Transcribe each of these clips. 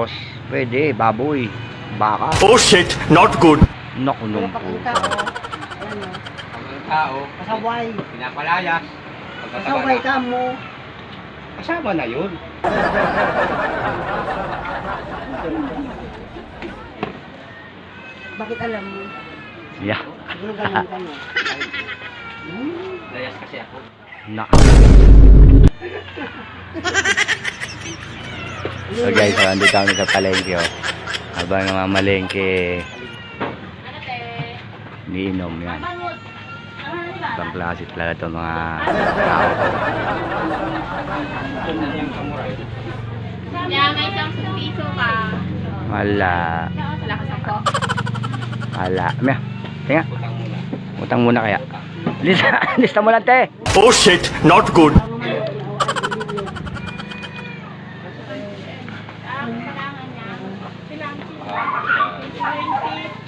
Tapos, pwede, baboy, baka. Oh shit, not good. Naku nung Pakita puta. ko. Ang tao, Pasaway. pinapalayas. Pasaway ka mo. Kasama na yun. Bakit alam mo? Yeah. Siguro ganun ka no. Layas kasi ako. Na. So guys, so, andito kami sa palengke, oh. Habang namamalengke, niinom yan. Ibang klase talaga ito mga tao. Yeah, may isang piso ka. Wala. Wala ka sa ko. Wala. Maya, tinga. Utang muna kaya. Lista mo lang, te. Oh shit, not good.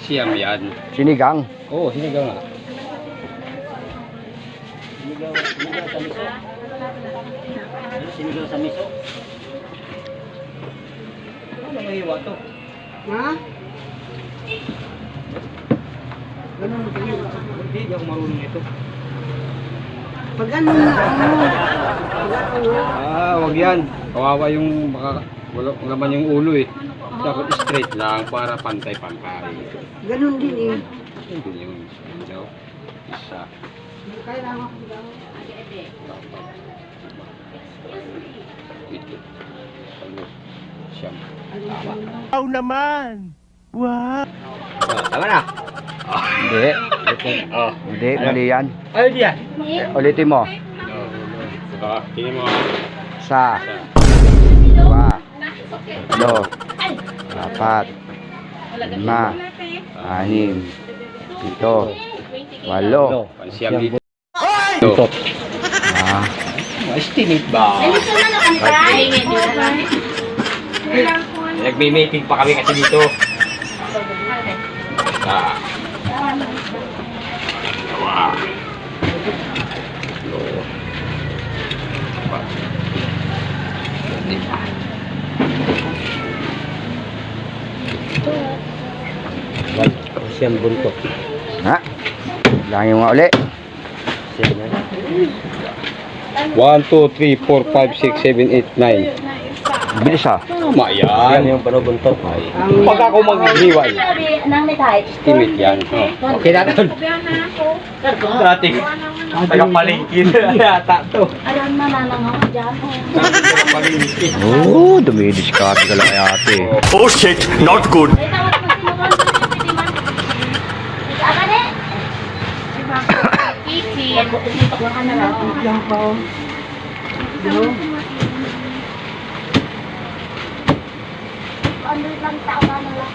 Siyam yan. Sinigang. Oo, sinigang nga. Sinigang sa miso. Ano may hiwa to? Ha? Ganun ka yun. Hindi ako marunong ito. Pag ano na ano. Pag ano. Wag yan. Kawawa yung baka wala naman yung ulo eh. Dapat straight lang para pantay-pantay. Ganun din eh. Hindi yun. Ito. Isa. Kailangan ko daw. Ito. Ano? Siyam. Wow naman. Wow. Tama na. Hindi. Oh. Hindi, mali yan. Ay, di yan. Ulitin mo. Tingin mo. Sa. Dua. Tatlo. Apat. Lima. Anim. Pito. Walo. Siyam dito. Ito. Ah. Estimate ba? Nagme-meeting pa kami kasi dito. Dalawa. Tatlo. Apat. Lima. Siyam buntot. Ha? Langin mo nga uli. 1, 2, 3, 4, 5, 6, 7, 8, 9. Bilis ha. Tama yan. Yung panubuntot. Pag ako maghihiway, estimate yan. Okay na ito. Dati, tagapalingkin. Yata to. Alam na nanangaw dyan. Tagapalingkin. Oo, dumidiskarte ka lang kay ate. Oh shit, not good. Ay, tawag mo sinuwan ko yung pwede man. Aga ne? Kiki. Waka na lang. Lang pa. Ano? Ano lang tao ka na lang.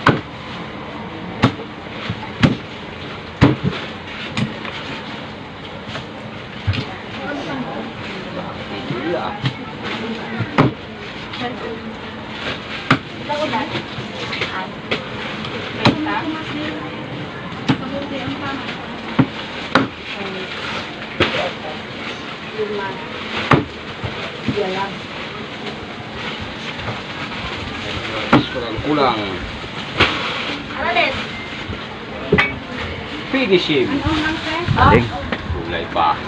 Ikaw ko dyan? Kulang. Ano din? Finishing. Galing. Kulay pa.